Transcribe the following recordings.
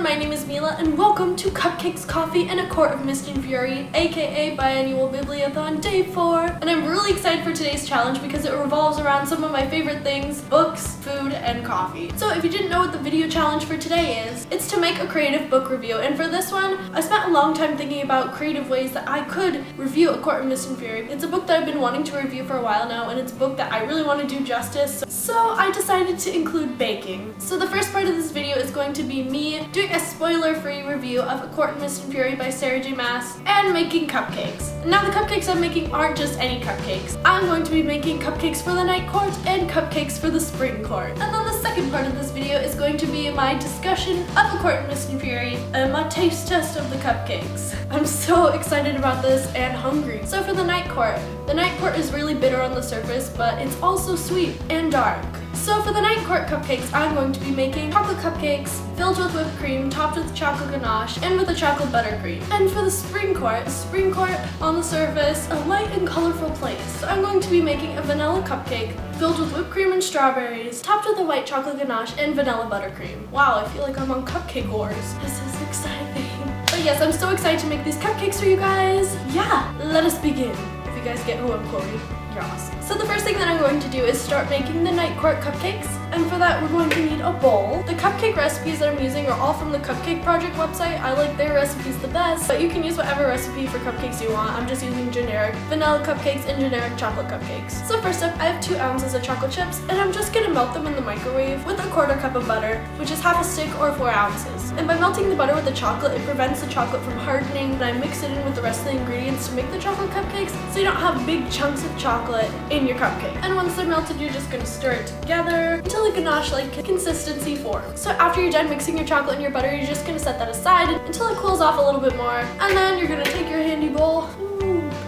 my name is Milla, and welcome to Cupcakes, Coffee, and a Court of Mist and Fury, aka Biannual Bibliothon Day 4. And I'm really excited for today's challenge because it revolves around some of my favorite things: books, food, and coffee. So if you didn't know what the video challenge for today is, it's to make a creative book review. And for this one, I spent a long time thinking about creative ways that I could review A Court of Mist and Fury. It's a book that I've been wanting to review for a while now, and it's a book that I really want to do justice. So I decided to include baking. So the first part of this video is going to be me doing a spoiler-free review of A Court of Mist and Fury by Sarah J. Maas and making cupcakes. Now the cupcakes I'm making aren't just any cupcakes. I'm going to be making cupcakes for the night court and cupcakes for the spring court. And then the second part of this video is going to be my discussion of A Court of Mist and Fury and my taste test of the cupcakes. I'm so excited about this and hungry. So for the night court is really bitter on the surface, but it's also sweet and dark. So for the night court cupcakes, I'm going to be making chocolate cupcakes filled with whipped cream, topped with chocolate ganache, and with a chocolate buttercream. And for the spring court on the surface, a light and colorful place. So I'm going to be making a vanilla cupcake filled with whipped cream and strawberries, topped with a white chocolate ganache and vanilla buttercream. Wow, I feel like I'm on Cupcake Wars. This is exciting. But yes, I'm so excited to make these cupcakes for you guys. Yeah, let us begin. If you guys get who I'm quoting, you're awesome. So the first thing that I'm going to do is start making the night court cupcakes, and for that we're going to need a bowl. The cupcake recipes that I'm using are all from the Cupcake Project website. I like their recipes the best, but you can use whatever recipe for cupcakes you want. I'm just using generic vanilla cupcakes and generic chocolate cupcakes. So first up, I have 2 ounces of chocolate chips, and I'm just gonna melt them in the microwave with a 1/4 cup of butter, which is half a stick or 4 ounces. And by melting the butter with the chocolate, it prevents the chocolate from hardening, and I mix it in with the rest of the ingredients to make the chocolate cupcakes, so you don't have big chunks of chocolate in your cupcake. And once they're melted, you're just gonna stir it together until a ganache-like consistency forms. So after you're done mixing your chocolate and your butter, you're just gonna set that aside until it cools off a little bit more. And then you're gonna take your handy bowl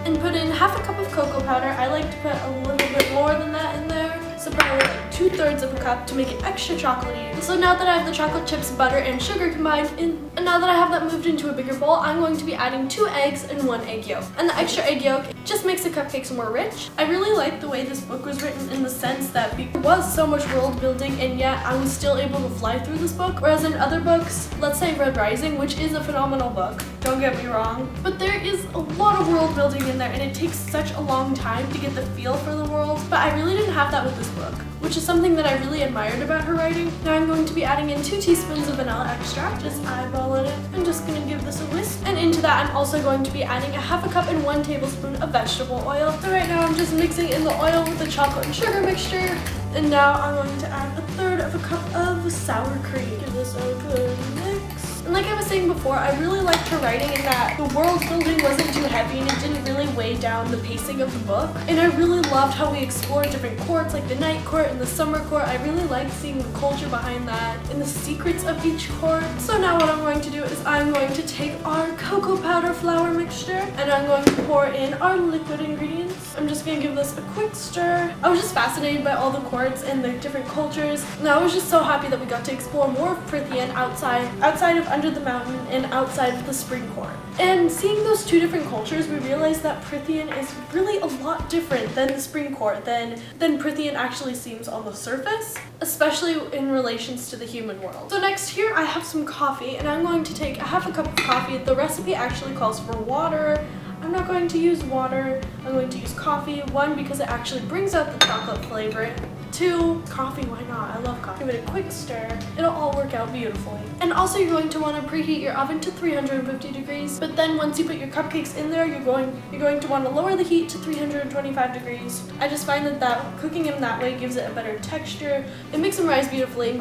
and put in half a cup of cocoa powder. I like to put a little bit more than that in there. So probably like 2/3 of a cup to make it extra chocolatey. So now that I have the chocolate chips, butter, and sugar combined in, and now that I have that moved into a bigger bowl, I'm going to be adding 2 eggs and 1 egg yolk. And the extra egg yolk just makes the cupcakes more rich. I really like the way this book was written in the sense that there was so much world building, and yet I was still able to fly through this book. Whereas in other books, let's say Red Rising, which is a phenomenal book, don't get me wrong, but there is a lot of world building in there, and it takes such a long time to get the feel for the world. But I really didn't have that with this book, which is something that I really admired about her writing. Now I'm going to be adding in 2 teaspoons of vanilla extract, just eyeballing it. I'm just gonna give this a whisk. And into that, I'm also going to be adding a half a cup and 1 tablespoon of vegetable oil. So right now I'm just mixing in the oil with the chocolate and sugar mixture. And now I'm going to add 1/3 of a cup of sour cream. Give this a good mix. And like I was saying before, I really liked her writing in that the world building wasn't too heavy and it didn't really weigh down the pacing of the book. And I really loved how we explored different courts, like the night court and the summer court. I really liked seeing the culture behind that and the secrets of each court. So now what I'm going to do is I'm going to take our cocoa powder flour mixture and I'm going to pour in our liquid ingredients. I'm just going to give this a quick stir. I was just fascinated by all the courts and the different cultures. And I was just so happy that we got to explore more of Prithian outside of Under the Mountain and outside of the spring court. And seeing those 2 different cultures, we realized that Prithian is really a lot different than the spring court, than Prithian actually seems on the surface, especially in relations to the human world. So next here I have some coffee, and I'm going to take a half a cup of coffee. The recipe actually calls for water. I'm not going to use water. I'm going to use coffee. 1, because it actually brings out the chocolate flavor. 2, coffee, why not? I love coffee. Give it a quick stir. It'll all work out beautifully. And also you're going to want to preheat your oven to 350 degrees. But then once you put your cupcakes in there, you're going to want to lower the heat to 325 degrees. I just find that cooking them that way gives it a better texture. It makes them rise beautifully and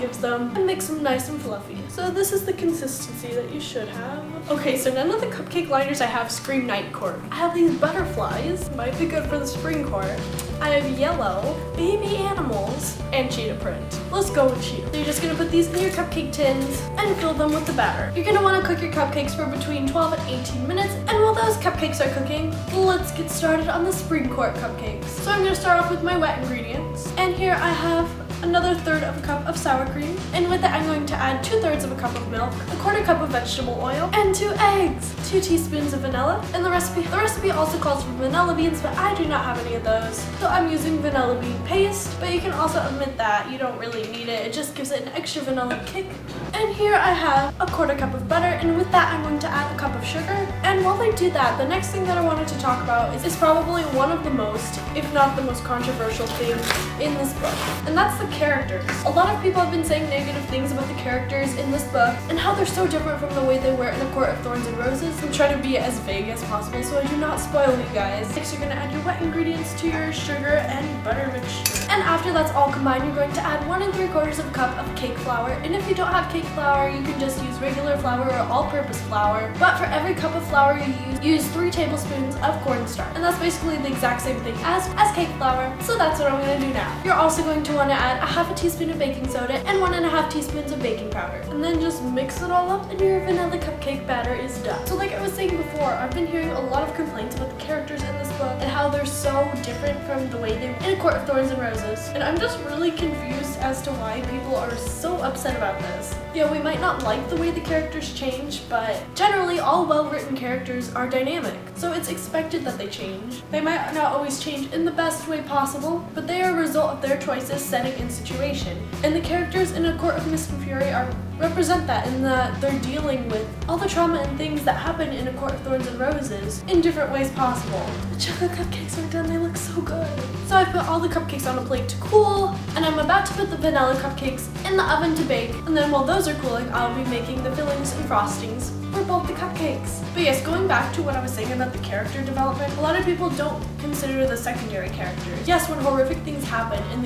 makes them nice and fluffy. So this is the consistency that you should have. Okay, so none of the cupcake liners I have scream night court. I have these butterflies, might be good for the spring court. I have yellow, baby animals, and cheetah print. Let's go with cheetah. So you're just gonna put these in your cupcake tins and fill them with the batter. You're gonna wanna cook your cupcakes for between 12 and 18 minutes. And while those cupcakes are cooking, let's get started on the spring court cupcakes. So I'm gonna start off with my wet ingredients. And here I have another third of a cup of sour cream, and with it I'm going to add 2/3 of a cup of milk, a 1/4 cup of vegetable oil, and 2 eggs, 2 teaspoons of vanilla. And the recipe also calls for vanilla beans, but I do not have any of those, so I'm using vanilla bean paste, but you can also admit that you don't really need it. It just gives it an extra vanilla kick. And here I have a 1/4 cup of butter, and with that I'm going to add a cup of sugar. And while I do that, the next thing that I wanted to talk about is probably one of the most, if not the most controversial thing in this book, and that's the characters. A lot of people have been saying negative things about the characters in this book and how they're so different from the way they were in A Court of Thorns and Roses. I'm trying to be as vague as possible so I do not spoil you guys. Next you're going to add your wet ingredients to your sugar and butter mixture. And after that's all combined, you're going to add 1 3/4 of a cup of cake flour. And if you don't have cake flour, you can just use regular flour or all-purpose flour. But for every cup of flour you use 3 tablespoons of cornstarch. And that's basically the exact same thing as cake flour. So that's what I'm going to do now. You're also going to want to add 1/2 teaspoon of baking soda and 1 1/2 teaspoons of baking powder. And then just mix it all up and your vanilla cupcake batter is done. So like I was saying before, I've been hearing a lot of complaints about the characters in this book and how they're so different from the way they were in A Court of Thorns and Roses. And I'm just really confused as to why people are so upset about this. Yeah, we might not like the way the characters change, but generally all well-written characters are dynamic. So it's expected that they change. They might not always change in the best way possible, but they are a result of their choices, setting, and situation. And the characters in A Court of Mist and Fury represent that in that they're dealing with all the trauma and things that happen in A Court of Thorns and Roses in different ways possible. The chocolate cupcakes are done, they look so good. So I put all the cupcakes on a plate to cool, and I'm about to put the vanilla cupcakes in the oven to bake, and then while those are cooling, I'll be making the fillings and frostings for both the cupcakes. But yes, going back to what I was saying about the character development, a lot of people don't consider the secondary characters. Yes, when horrific things happen and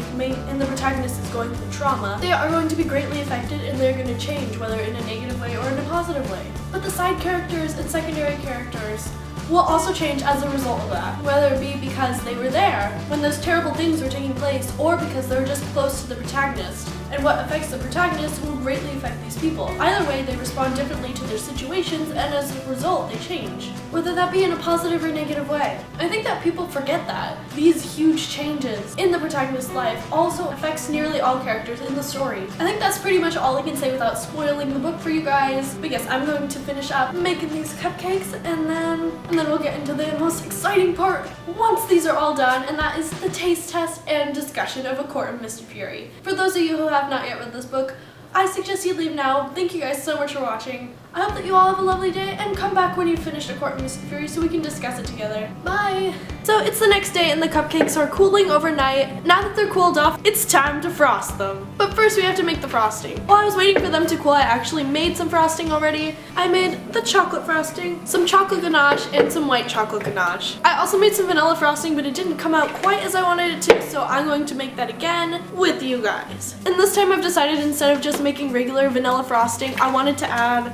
the protagonist is going through trauma, they are going to be greatly affected and they're going to change, whether in a negative way or in a positive way. But the side characters and secondary characters will also change as a result of that, whether it be because they were there when those terrible things were taking place or because they're just close to the protagonist. And what affects the protagonist will greatly affect these people. Either way, they respond differently to their situations, and as a result, they change, whether that be in a positive or negative way. I think that people forget that these huge changes in the protagonist's life also affects nearly all characters in the story. I think that's pretty much all I can say without spoiling the book for you guys. But yes, I'm going to finish up making these cupcakes, and then we'll get into the most exciting part once these are all done, and that is the taste test and discussion of A Court of Mist and Fury. For those of you who have not yet read this book, I suggest you leave now. Thank you guys so much for watching. I hope that you all have a lovely day, and come back when you've finished A Court of Mist and Fury so we can discuss it together. Bye! So it's the next day and the cupcakes are cooling overnight. Now that they're cooled off, it's time to frost them. But first we have to make the frosting. While I was waiting for them to cool, I actually made some frosting already. I made the chocolate frosting, some chocolate ganache, and some white chocolate ganache. I also made some vanilla frosting, but it didn't come out quite as I wanted it to, so I'm going to make that again with you guys. And this time I've decided instead of just making regular vanilla frosting, I wanted to add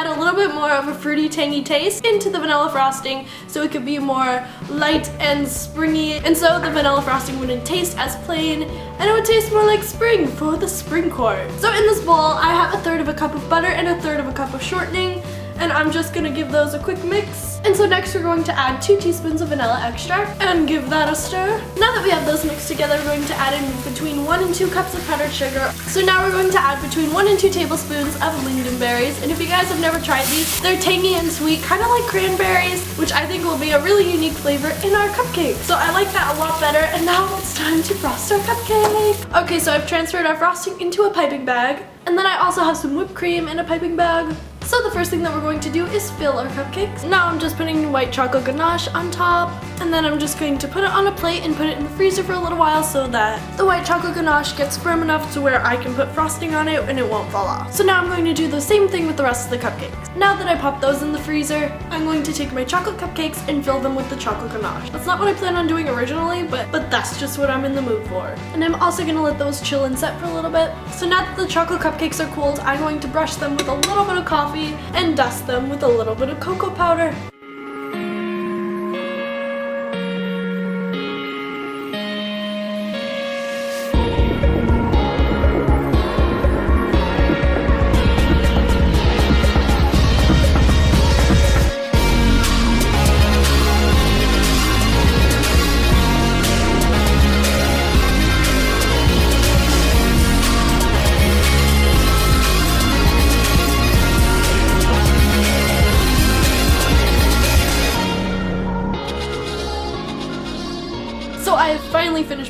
a little bit more of a fruity, tangy taste into the vanilla frosting so it could be more light and springy, and so the vanilla frosting wouldn't taste as plain and it would taste more like spring for the spring court. So in this bowl, I have 1/3 of a cup of butter and 1/3 of a cup of shortening, and I'm just gonna give those a quick mix. And so next we're going to add 2 teaspoons of vanilla extract and give that a stir. Now that we have those mixed together, we're going to add in between 1 and 2 cups of powdered sugar. So now we're going to add between 1 and 2 tablespoons of lingonberries. And if you guys have never tried these, they're tangy and sweet, kind of like cranberries, which I think will be a really unique flavor in our cupcake. So I like that a lot better, and now it's time to frost our cupcake. Okay, so I've transferred our frosting into a piping bag, and then I also have some whipped cream in a piping bag. So the first thing that we're going to do is fill our cupcakes. Now I'm just putting white chocolate ganache on top, and then I'm just going to put it on a plate and put it in the freezer for a little while so that the white chocolate ganache gets firm enough to where I can put frosting on it and it won't fall off. So now I'm going to do the same thing with the rest of the cupcakes. Now that I popped those in the freezer, I'm going to take my chocolate cupcakes and fill them with the chocolate ganache. That's not what I planned on doing originally, but that's just what I'm in the mood for. And I'm also going to let those chill and set for a little bit. So now that the chocolate cupcakes are cooled, I'm going to brush them with a little bit of coffee and dust them with a little bit of cocoa powder.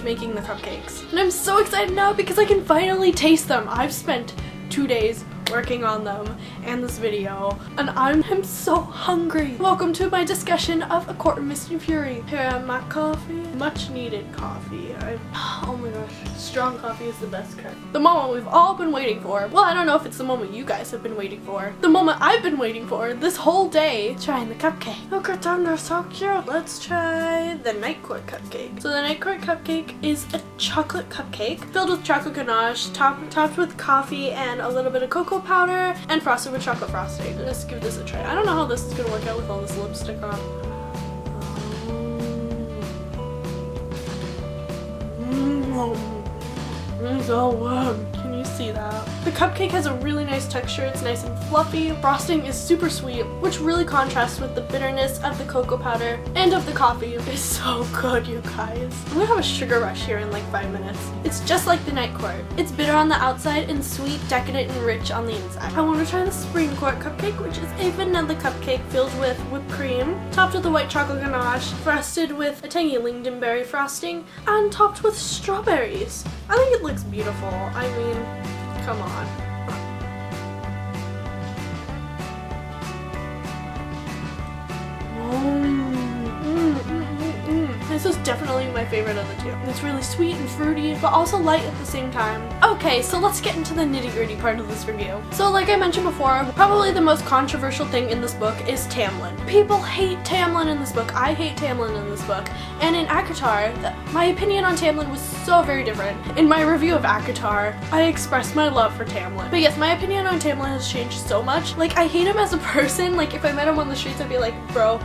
making the cupcakes. And I'm so excited now because I can finally taste them. I've spent 2 days working on them and this video, and I'm so hungry. Welcome to my discussion of A Court of Mist and Fury. Here I have my coffee, much needed coffee. Oh my gosh, strong coffee is the best kind. The moment we've all been waiting for. Well, I don't know if it's the moment you guys have been waiting for. The moment I've been waiting for this whole day, trying the cupcake. Look at them, they're so cute. Let's try the night court cupcake. So the night court cupcake is a chocolate cupcake filled with chocolate ganache, topped with coffee and a little bit of cocoa powder, and frosted with chocolate frosting. Let's give this a try. I don't know how this is gonna work out with all this lipstick on. It's so warm. Can you see that? The cupcake has a really nice texture. It's nice and fluffy. Frosting is super sweet, which really contrasts with the bitterness of the cocoa powder and of the coffee. It's so good, you guys. I'm gonna have a sugar rush here in like 5 minutes. It's just like the night court. It's bitter on the outside and sweet, decadent, and rich on the inside. I want to try the spring court cupcake, which is a vanilla cupcake filled with whipped cream, topped with a white chocolate ganache, frosted with a tangy lingonberry frosting, and topped with strawberries. I think it looks beautiful. I mean, come on. This is definitely my favorite of the two. It's really sweet and fruity, but also light at the same time. Okay, so let's get into the nitty-gritty part of this review. So like I mentioned before, probably the most controversial thing in this book is Tamlin. People hate Tamlin in this book. I hate Tamlin in this book. And in ACOTAR, my opinion on Tamlin was so very different. In my review of ACOTAR, I expressed my love for Tamlin. But yes, my opinion on Tamlin has changed so much. Like, I hate him as a person. Like, if I met him on the streets, I'd be like, bro,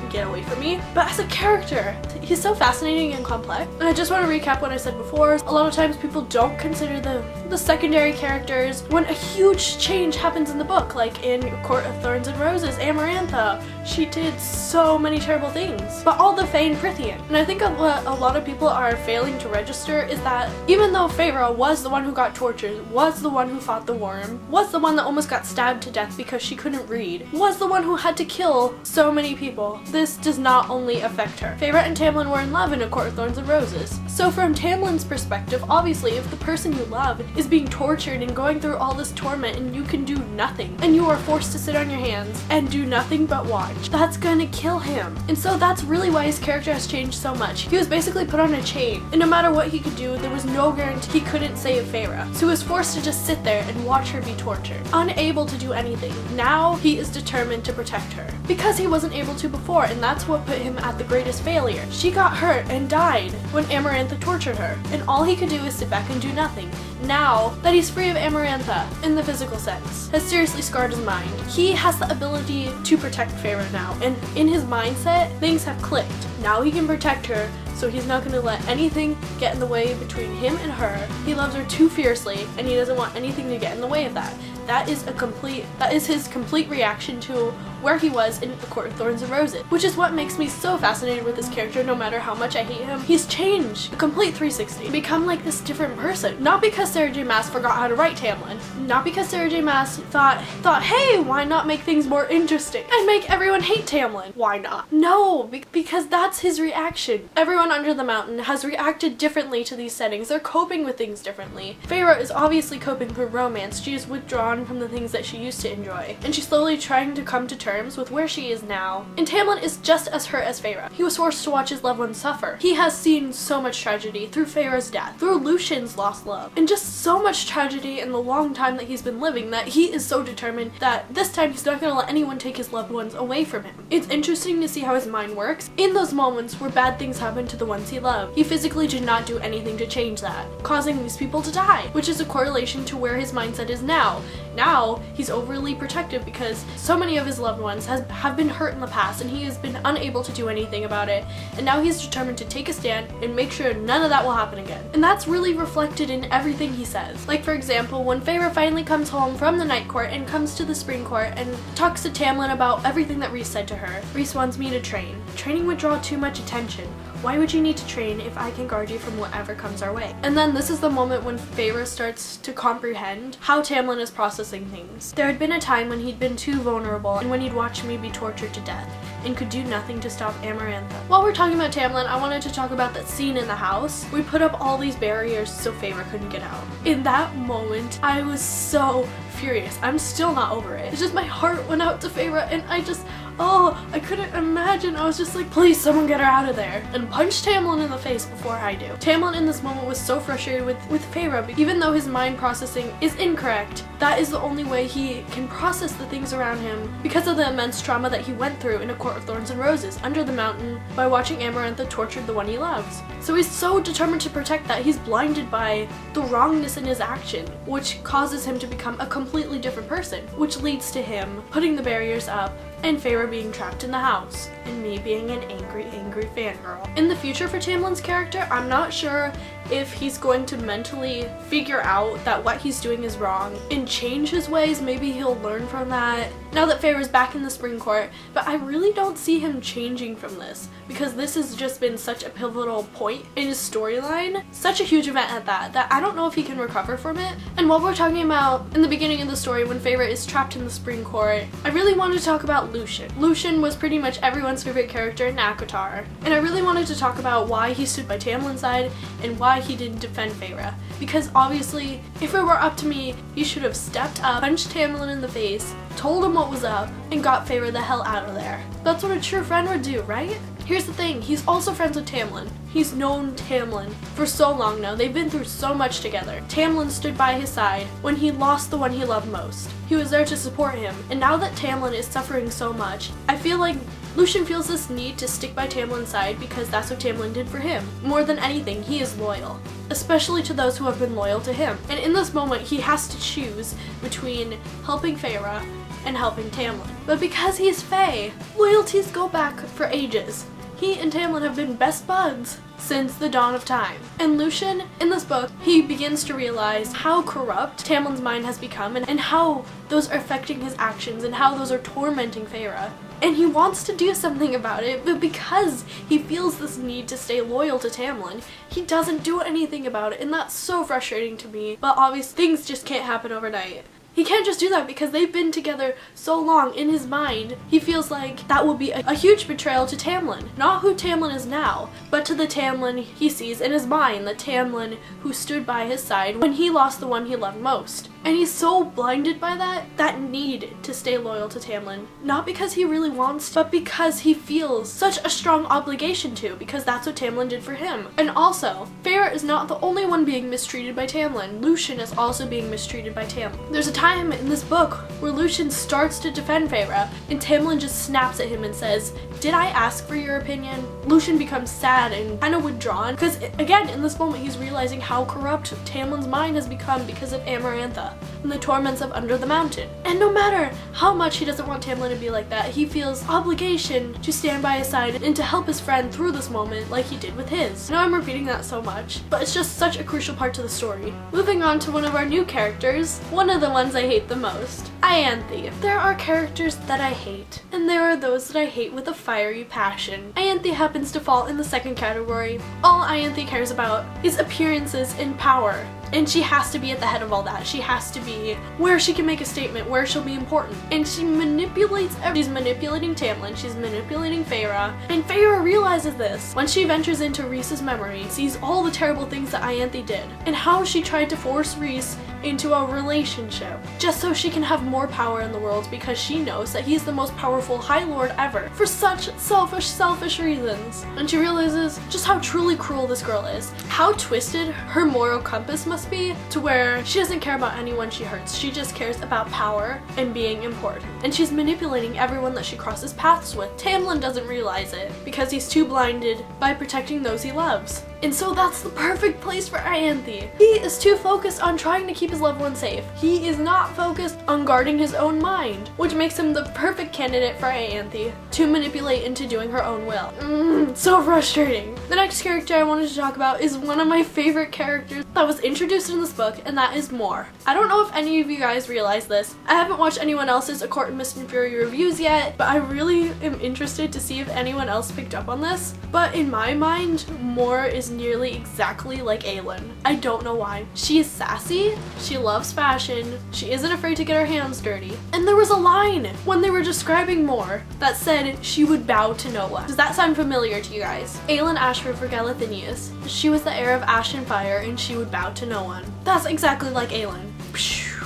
get away from me. But as a character, he's so fascinating and complex. And I just want to recap what I said before. A lot of times people don't consider the secondary characters when a huge change happens in the book. Like in Court of Thorns and Roses, Amarantha, she did so many terrible things. But all the Fae and Prithian. And I think what a lot of people are failing to register is that even though Feyre was the one who got tortured, was the one who fought the worm, was the one that almost got stabbed to death because she couldn't read, was the one who had to kill so many people, this does not only affect her. Feyre and Tamlin were in love in A Court of Thorns and Roses. So from Tamlin's perspective, obviously if the person you love is being tortured and going through all this torment and you can do nothing, and you are forced to sit on your hands and do nothing but watch, that's gonna kill him. And so that's really why his character has changed so much. He was basically put on a chain, and no matter what he could do, there was no guarantee he couldn't save Feyre. So he was forced to just sit there and watch her be tortured, unable to do anything. Now he is determined to protect her, because he wasn't able to before, and that's what put him at the greatest failure. She got hurt and died when Amarantha tortured her, and all he could do is sit back and do nothing. Now that he's free of Amarantha, in the physical sense, has seriously scarred his mind. He has the ability to protect Feyre now, and in his mindset, things have clicked. Now he can protect her, so he's not going to let anything get in the way between him and her. He loves her too fiercely, and he doesn't want anything to get in the way of that. That is his complete reaction to where he was in The Court of Thorns and Roses, which is what makes me so fascinated with this character. No matter how much I hate him, he's changed a complete 360, become like this different person. Not because Sarah J Maas forgot how to write Tamlin, not because Sarah J Maas thought, hey, why not make things more interesting and make everyone hate Tamlin? Why not? No, because that's his reaction. Everyone under the mountain has reacted differently to these settings. They're coping with things differently. Feyre is obviously coping through romance. She is withdrawn from the things that she used to enjoy, and she's slowly trying to come to terms with where she is now. And Tamlin is just as hurt as Feyre. He was forced to watch his loved ones suffer. He has seen so much tragedy through Feyre's death, through Lucian's lost love, and just so much tragedy in the long time that he's been living that he is so determined that this time he's not going to let anyone take his loved ones away from him. It's interesting to see how his mind works. In those moments where bad things happen to the ones he loved, he physically did not do anything to change that, causing these people to die, which is a correlation to where his mindset is now. Now, he's overly protective because so many of his loved ones have been hurt in the past, and he has been unable to do anything about it, and now he's determined to take a stand and make sure none of that will happen again. And that's really reflected in everything he says. Like, for example, when Feyre finally comes home from the night court and comes to the spring court and talks to Tamlin about everything that Rhys said to her. Rhys wants me to train. Training would draw too much attention. Why would you need to train if I can guard you from whatever comes our way? And then this is the moment when Feyre starts to comprehend how Tamlin is processing things. There had been a time when he'd been too vulnerable and when he'd watched me be tortured to death and could do nothing to stop Amarantha. While we're talking about Tamlin, I wanted to talk about that scene in the house. We put up all these barriers so Feyre couldn't get out. In that moment, I was so furious. I'm still not over it. It's just my heart went out to Feyre and I couldn't imagine. I was just like, please someone get her out of there. And punched Tamlin in the face before I do. Tamlin in this moment was so frustrated with Feyre. Even though his mind processing is incorrect, that is the only way he can process the things around him because of the immense trauma that he went through in a court of thorns and roses under the mountain by watching Amarantha torture the one he loves. So he's so determined to protect that he's blinded by the wrongness in his action, which causes him to become a completely different person, which leads to him putting the barriers up and Feyre being trapped in the house, and me being an angry fangirl. In the future for Tamlin's character, I'm not sure if he's going to mentally figure out that what he's doing is wrong and change his ways. Maybe he'll learn from that now that Feyre's back in the Spring Court, but I really don't see him changing from this because this has just been such a pivotal point in his storyline, such a huge event at that I don't know if he can recover from it. And while we're talking about in the beginning of the story when Feyre is trapped in the Spring Court, I really wanted to talk about Lucien. Lucien was pretty much everyone's favorite character in ACOTAR, and I really wanted to talk about why he stood by Tamlin's side and why he didn't defend Feyre. Because obviously, if it were up to me, he should have stepped up, punched Tamlin in the face, told him what was up, and got Feyre the hell out of there. That's what a true friend would do, right? Here's the thing, he's also friends with Tamlin. He's known Tamlin for so long now. They've been through so much together. Tamlin stood by his side when he lost the one he loved most. He was there to support him, and now that Tamlin is suffering so much, I feel like Lucien feels this need to stick by Tamlin's side because that's what Tamlin did for him. More than anything, he is loyal, especially to those who have been loyal to him. And in this moment, he has to choose between helping Feyre and helping Tamlin. But because he's Fae, loyalties go back for ages. He and Tamlin have been best buds since the dawn of time. And Lucien, in this book, he begins to realize how corrupt Tamlin's mind has become and how those are affecting his actions and how those are tormenting Feyre. And he wants to do something about it, but because he feels this need to stay loyal to Tamlin, he doesn't do anything about it, and that's so frustrating to me. But obviously, things just can't happen overnight. He can't just do that because they've been together so long. In his mind, he feels like that will be a huge betrayal to Tamlin. Not who Tamlin is now, but to the Tamlin he sees in his mind, the Tamlin who stood by his side when he lost the one he loved most. And he's so blinded by that need to stay loyal to Tamlin. Not because he really wants to, but because he feels such a strong obligation to, because that's what Tamlin did for him. And also, Feyre is not the only one being mistreated by Tamlin. Lucien is also being mistreated by Tamlin. There's a time in this book where Lucien starts to defend Feyre, and Tamlin just snaps at him and says, "Did I ask for your opinion?" Lucien becomes sad and kind of withdrawn, because again, in this moment, he's realizing how corrupt Tamlin's mind has become because of Amarantha and the torments of Under the Mountain. And no matter how much he doesn't want Tamlin to be like that, he feels obligation to stand by his side and to help his friend through this moment like he did with his. I know I'm repeating that so much, but it's just such a crucial part to the story. Moving on to one of our new characters, one of the ones I hate the most, Ianthe. There are characters that I hate, and there are those that I hate with a fiery passion. Ianthe happens to fall in the second category. All Ianthe cares about is appearances and power. And she has to be at the head of all that. She has to be where she can make a statement, where she'll be important. And she manipulates everything. She's manipulating Tamlin, she's manipulating Feyre, and Feyre realizes this when she ventures into Rhys's memory, sees all the terrible things that Ianthe did, and how she tried to force Rhys into a relationship just so she can have more power in the world because she knows that he's the most powerful High Lord ever for such selfish reasons. And she realizes just how truly cruel this girl is, how twisted her moral compass must be to where she doesn't care about anyone she hurts. She just cares about power and being important. And she's manipulating everyone that she crosses paths with. Tamlin doesn't realize it because he's too blinded by protecting those he loves. And so that's the perfect place for Ianthe. He is too focused on trying to keep his loved one safe. He is not focused on guarding his own mind, which makes him the perfect candidate for Ianthe to manipulate into doing her own will. So frustrating. The next character I wanted to talk about is one of my favorite characters that was introduced in this book, and that is Moore. I don't know if any of you guys realize this. I haven't watched anyone else's A Court of Mist and Fury reviews yet, but I really am interested to see if anyone else picked up on this. But in my mind, Moore is nearly exactly like Aelin. I don't know why. She is sassy, she loves fashion, she isn't afraid to get her hands dirty. And there was a line when they were describing Moore that said she would bow to no one. Does that sound familiar to you guys? Aelin Ashford for Galathinius. She was the heir of Ash and Fire and she would bow to no one. That's exactly like Aelin.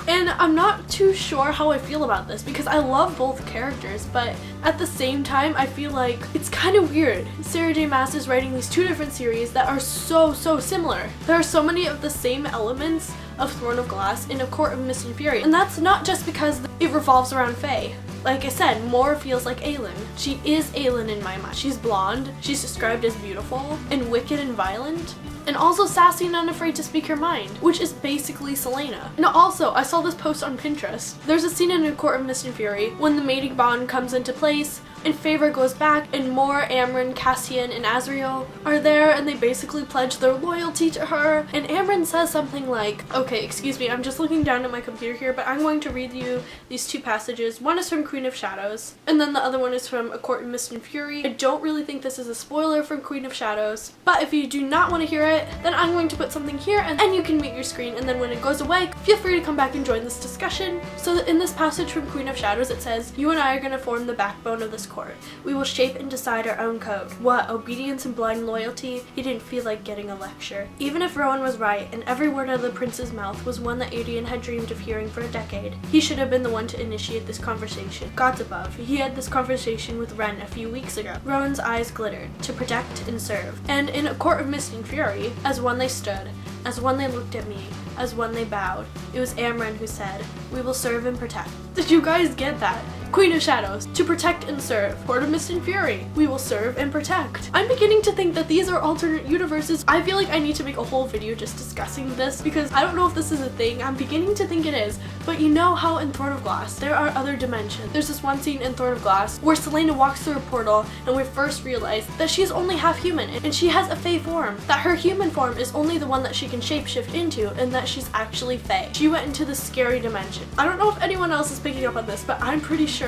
And I'm not too sure how I feel about this because I love both characters, but at the same time I feel like it's kind of weird. Sarah J. Maas is writing these two different series that are so similar. There are so many of the same elements of Throne of Glass in A Court of Mist and Fury, and that's not just because it revolves around Fae. Like I said, Moore feels like Aelin. She is Aelin in my mind. She's blonde, she's described as beautiful, and wicked and violent, and also sassy and unafraid to speak her mind, which is basically Selena. And also, I saw this post on Pinterest. There's a scene in A Court of Mist and Fury when the mating bond comes into place, and Feyre goes back, and Moore, Amren, Cassian, and Azriel are there, and they basically pledge their loyalty to her. And Amren says something like, okay, excuse me, I'm just looking down at my computer here, but I'm going to read you these two passages. One is from Queen of Shadows, and then the other one is from A Court of Mist and Fury. I don't really think this is a spoiler from Queen of Shadows, but if you do not want to hear it, then I'm going to put something here, and you can mute your screen, and then when it goes away, feel free to come back and join this discussion. So in this passage from Queen of Shadows, it says, "You and I are going to form the backbone of this court. We will shape and decide our own code. What, obedience and blind loyalty? He didn't feel like getting a lecture. Even if Rowan was right, and every word out of the prince's mouth was one that Adrian had dreamed of hearing for a decade, he should have been the one to initiate this conversation. Gods above, he had this conversation with Ren a few weeks ago." Rowan's eyes glittered. To protect and serve. And in A Court of Mist and Fury, as one they stood, as one they looked at me, as one they bowed. It was Amren who said, "We will serve and protect." Did you guys get that? Queen of Shadows, to protect and serve. Court of Mist and Fury, we will serve and protect. I'm beginning to think that these are alternate universes. I feel like I need to make a whole video just discussing this because I don't know if this is a thing. I'm beginning to think it is. But you know how in Throne of Glass, there are other dimensions. There's this one scene in Throne of Glass where Selena walks through a portal and we first realize that she's only half human and she has a Fae form. That her human form is only the one that she can shapeshift into and that she's actually Fae. She went into this scary dimension. I don't know if anyone else is picking up on this, but I'm pretty sure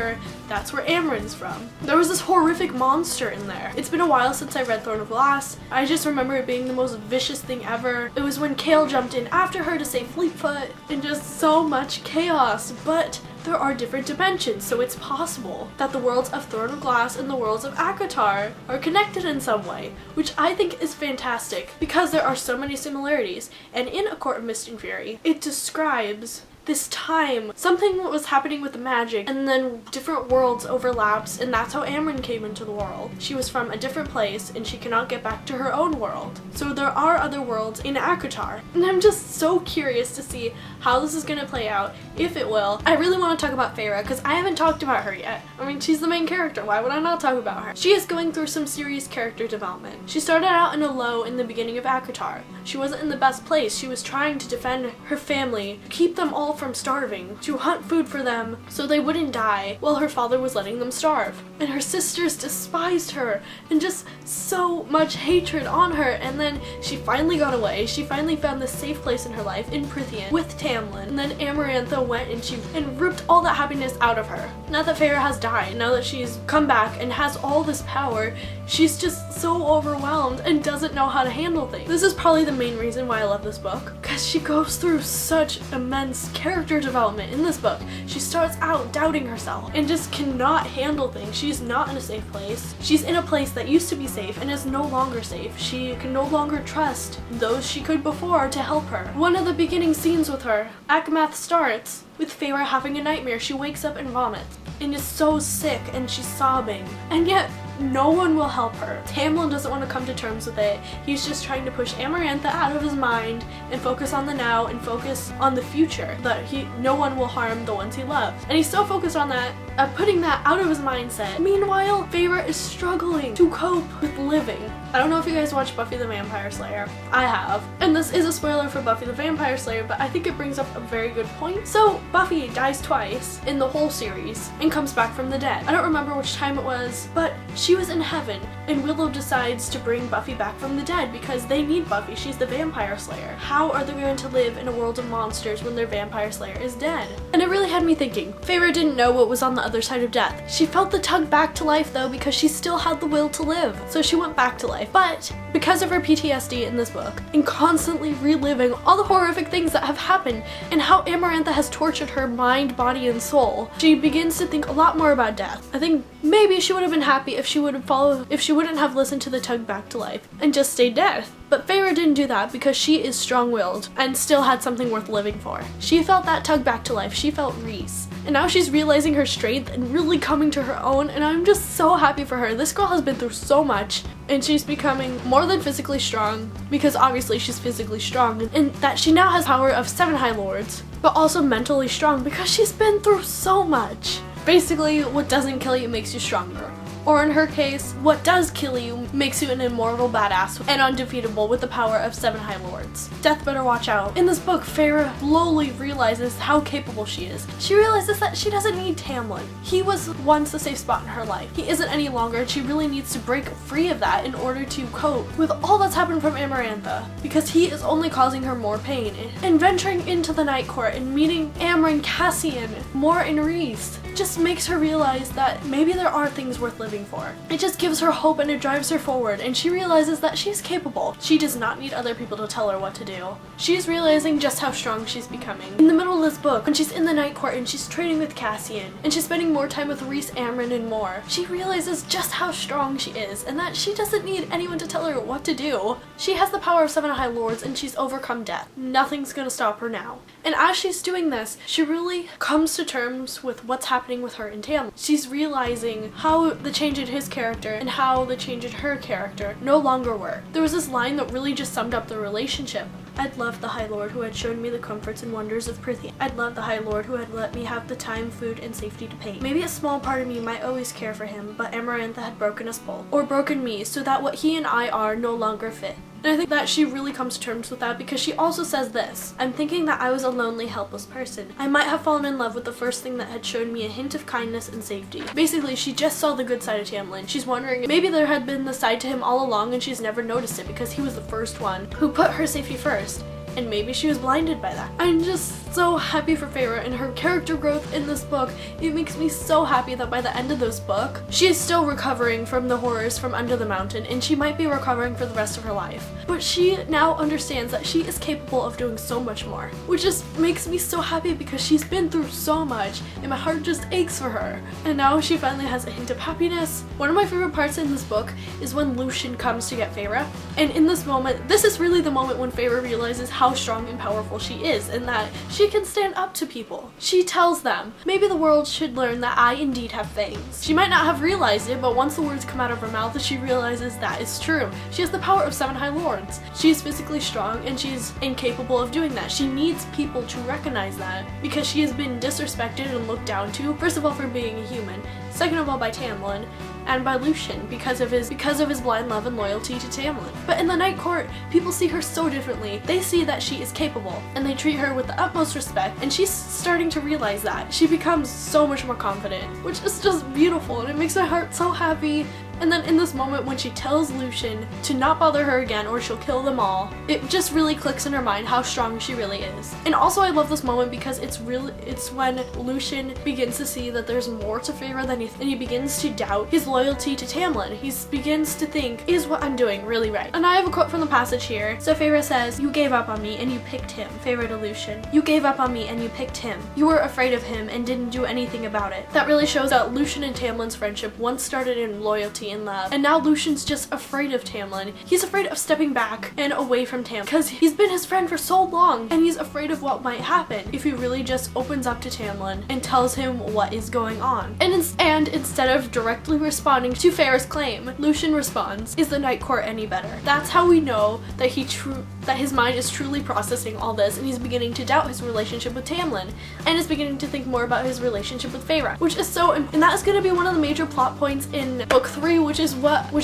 that's where Amren's from. There was this horrific monster in there. It's been a while since I read Throne of Glass. I just remember it being the most vicious thing ever. It was when Kale jumped in after her to save Fleetfoot and just so much chaos. But there are different dimensions, so it's possible that the worlds of Throne of Glass and the worlds of ACOTAR are connected in some way, which I think is fantastic because there are so many similarities. And in A Court of Mist and Fury, it describes this time, something was happening with the magic, and then different worlds overlaps, and that's how Amren came into the world. She was from a different place, and she cannot get back to her own world. So there are other worlds in ACOTAR, and I'm just so curious to see how this is going to play out, if it will. I really want to talk about Feyre, because I haven't talked about her yet. I mean, she's the main character, why would I not talk about her? She is going through some serious character development. She started out in a low in the beginning of ACOTAR. She wasn't in the best place. She was trying to defend her family, keep them all from starving, to hunt food for them so they wouldn't die while her father was letting them starve. And her sisters despised her and just so much hatred on her, and then she finally got away. She finally found this safe place in her life in Prythian with Tamlin, and then Amarantha went and ripped all that happiness out of her. Now that Feyre has died, now that she's come back and has all this power, she's just so overwhelmed and doesn't know how to handle things. This is probably the main reason why I love this book, because she goes through such immense character development in this book. She starts out doubting herself and just cannot handle things. She's not in a safe place. She's in a place that used to be safe and is no longer safe. She can no longer trust those she could before to help her. One of the beginning scenes with her, ACOMAF starts with Feyre having a nightmare. She wakes up and vomits and is so sick and she's sobbing. And yet no one will help her. Tamlin doesn't want to come to terms with it. He's just trying to push Amarantha out of his mind and focus on the now and focus on the future, that no one will harm the ones he loves. And he's so focused on that, putting that out of his mindset. Meanwhile, Feyre is struggling to cope with living. I don't know if you guys watch Buffy the Vampire Slayer. I have. And this is a spoiler for Buffy the Vampire Slayer, but I think it brings up a very good point. So Buffy dies twice in the whole series and comes back from the dead. I don't remember which time it was, but she was in heaven and Willow decides to bring Buffy back from the dead because they need Buffy. She's the Vampire Slayer. How are they going to live in a world of monsters when their Vampire Slayer is dead? And it really had me thinking. Feyre didn't know what was on the other side of death. She felt the tug back to life though because she still had the will to live. So she went back to life. But because of her PTSD in this book and constantly reliving all the horrific things that have happened and how Amarantha has tortured her mind, body, and soul, she begins to think a lot more about death. I think maybe she would have been happy if she wouldn't have listened to the tug back to life and just stayed dead. But Feyre didn't do that because she is strong-willed and still had something worth living for. She felt that tug back to life. She felt Rhys. And now she's realizing her strength and really coming to her own, and I'm just so happy for her. This girl has been through so much and she's becoming more than physically strong, because obviously she's physically strong, and that she now has power of 7 High Lords, but also mentally strong because she's been through so much. Basically, what doesn't kill you makes you stronger. Or in her case, what does kill you makes you an immortal badass and undefeatable with the power of 7 High Lords. Death better watch out. In this book, Feyre slowly realizes how capable she is. She realizes that she doesn't need Tamlin. He was once a safe spot in her life. He isn't any longer, and she really needs to break free of that in order to cope with all that's happened from Amarantha, because he is only causing her more pain. And venturing into the Night Court and meeting Amryn, Cassian, Mor, and Rhys just makes her realize that maybe there are things worth living for. It just gives her hope and it drives her forward, and she realizes that she's capable. She does not need other people to tell her what to do. She's realizing just how strong she's becoming. In the middle of this book, when she's in the Night Court and she's training with Cassian, and she's spending more time with Rhys, Amryn, and Mor, she realizes just how strong she is, and that she doesn't need anyone to tell her what to do. She has the power of 7 High Lords, and she's overcome death. Nothing's gonna stop her now. And as she's doing this, she really comes to terms with what's happening with her and Tamlin. She's realizing how the change in his character and how the change in her character no longer work. There was this line that really just summed up the relationship. I'd love the High Lord who had shown me the comforts and wonders of Prythia. I'd love the High Lord who had let me have the time, food, and safety to paint. Maybe a small part of me might always care for him, but Amarantha had broken us both. Or broken me, so that what he and I are no longer fit. And I think that she really comes to terms with that, because she also says this: I'm thinking that I was a lonely, helpless person. I might have fallen in love with the first thing that had shown me a hint of kindness and safety. Basically, she just saw the good side of Tamlin. She's wondering if maybe there had been the side to him all along and she's never noticed it because he was the first one who put her safety first. And maybe she was blinded by that. I'm just so happy for Feyre and her character growth in this book. It makes me so happy that by the end of this book, she is still recovering from the horrors from under the mountain, and she might be recovering for the rest of her life. But she now understands that she is capable of doing so much more, which just makes me so happy because she's been through so much and my heart just aches for her. And now she finally has a hint of happiness. One of my favorite parts in this book is when Lucien comes to get Feyre. And in this moment, this is really the moment when Feyre realizes how strong and powerful she is, and that she can stand up to people. She tells them, maybe the world should learn that I indeed have fangs. She might not have realized it, but once the words come out of her mouth, she realizes that is true. She has the power of 7 High Lords. She's physically strong and she's incapable of doing that. She needs people to recognize that, because she has been disrespected and looked down to, first of all for being a human, second of all by Tamlin, and by Lucien because of his blind love and loyalty to Tamlin. But in the Night Court, people see her so differently. They see that she is capable, and they treat her with the utmost respect, and she's starting to realize that. She becomes so much more confident, which is just beautiful, and it makes my heart so happy. And then in this moment when she tells Lucien to not bother her again or she'll kill them all, it just really clicks in her mind how strong she really is. And also I love this moment because it's when Lucien begins to see that there's more to Feyre than he begins to doubt his loyalty to Tamlin. He begins to think, is what I'm doing really right? And I have a quote from the passage here. So Feyre says, you gave up on me and you picked him. Feyre to Lucien, you gave up on me and you picked him. You were afraid of him and didn't do anything about it. That really shows that Lucien and Tamlin's friendship once started in loyalty intimacy and love. And now Lucian's just afraid of Tamlin. He's afraid of stepping back and away from Tamlin because he's been his friend for so long, and he's afraid of what might happen if he really just opens up to Tamlin and tells him what is going on. And instead of directly responding to Feyre's claim, Lucian responds, "Is the Night Court any better?" That's how we know that that his mind is truly processing all this, and he's beginning to doubt his relationship with Tamlin, and is beginning to think more about his relationship with Feyre, which is and that is going to be one of the major plot points in book 3, which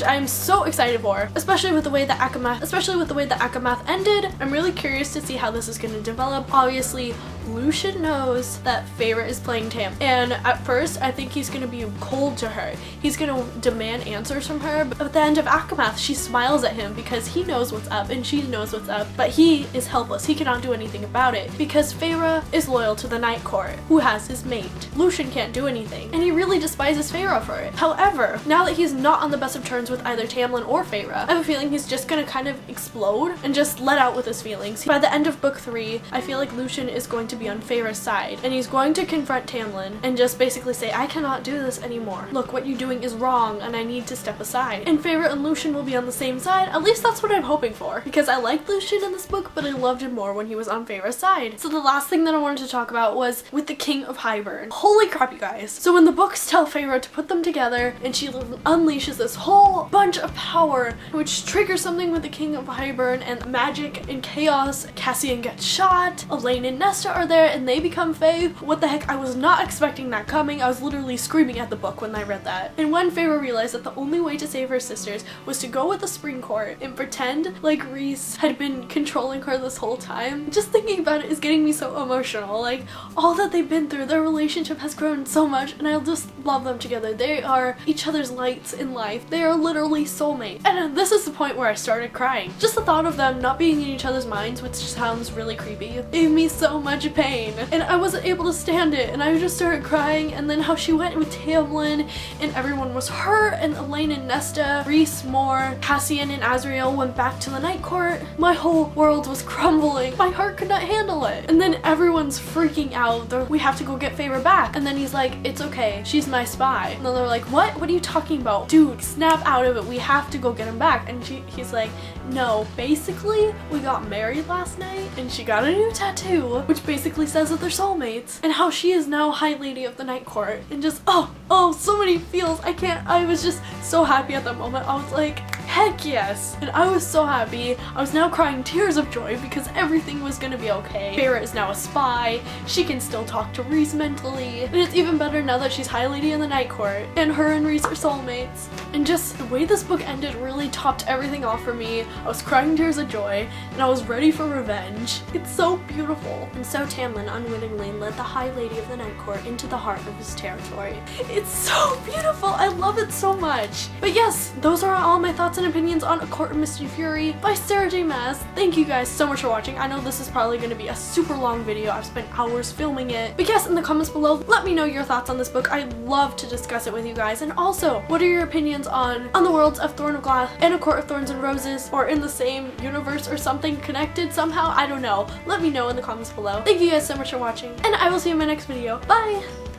I'm so excited for, especially with the way that ACOMAF ended. I'm really curious to see how this is going to develop. Obviously, Lucian knows that Feyre is playing Tam, and at first I think he's going to be cold to her. He's going to demand answers from her, but at the end of ACOMAF, she smiles at him because he knows what's up and she knows what's up, but he is helpless. He cannot do anything about it because Feyre is loyal to the Night Court, who has his mate. Lucian can't do anything, and he really despises Feyre for it. However, now that he's not on the best of terms with either Tamlin or Feyre, I have a feeling he's just going to kind of explode and just let out with his feelings. By the end of book 3, I feel like Lucian is going to be on Feyre's side, and he's going to confront Tamlin and just basically say, "I cannot do this anymore. Look, what you're doing is wrong, and I need to step aside." And Feyre and Lucian will be on the same side. At least that's what I'm hoping for, because I liked Lucian in this book, but I loved him more when he was on Feyre's side. So the last thing that I wanted to talk about was with the King of Hybern. Holy crap, you guys. So when the books tell Feyre to put them together, and she unleashes this whole bunch of power, which triggers something with the King of Hybern and magic and chaos. Cassian gets shot, Elaine and Nesta are there, and they become Fae. What the heck, I was not expecting that coming. I was literally screaming at the book when I read that. And when Feyre realized that the only way to save her sisters was to go with the Spring Court and pretend like Rhys had been controlling her this whole time, just thinking about it is getting me so emotional. Like, all that they've been through, their relationship has grown so much, and I just love them together. They are each other's lights in life. They are literally soulmates. And this is the point where I started crying. Just the thought of them not being in each other's minds, which sounds really creepy, gave me so much pain. And I wasn't able to stand it, and I just started crying. And then how she went with Tamlin, and everyone was hurt, and Elaine and Nesta, Rhys, Moore, Cassian and Azriel went back to the Night Court. My whole world was crumbling. My heart could not handle it. And then everyone's freaking out. We have to go get Feyre back. And then he's like, "It's okay, she's my spy." And then they're like, "What? What are you talking about? Dude, snap out of it. We have to go get him back." And he's like, "No, basically, we got married last night, and she got a new tattoo, which basically says that they're soulmates, and how she is now High Lady of the Night Court." And just, oh, so many feels. I was just so happy at that moment. I was like, heck yes. And I was so happy. I was now crying tears of joy because everything was gonna be okay. Feyre is now a spy. She can still talk to Rhys mentally. And it's even better now that she's High Lady in the Night Court, and her and Rhys are soulmates. And just the way this book ended really topped everything off for me. I was crying tears of joy, and I was ready for revenge. It's so beautiful. And so Tamlin unwittingly led the High Lady of the Night Court into the heart of his territory. It's so beautiful. I love it so much. But yes, those are all my thoughts and opinions on A Court of Mist and Fury by Sarah J. Maas. Thank you guys so much for watching. I know this is probably going to be a super long video. I've spent hours filming it. But yes, in the comments below, let me know your thoughts on this book. I'd love to discuss it with you guys. And also, what are your opinions on the worlds of Thorn of Glass and A Court of Thorns and Roses, or in the same universe or something connected somehow? I don't know. Let me know in the comments below. Thank you guys so much for watching, and I will see you in my next video. Bye!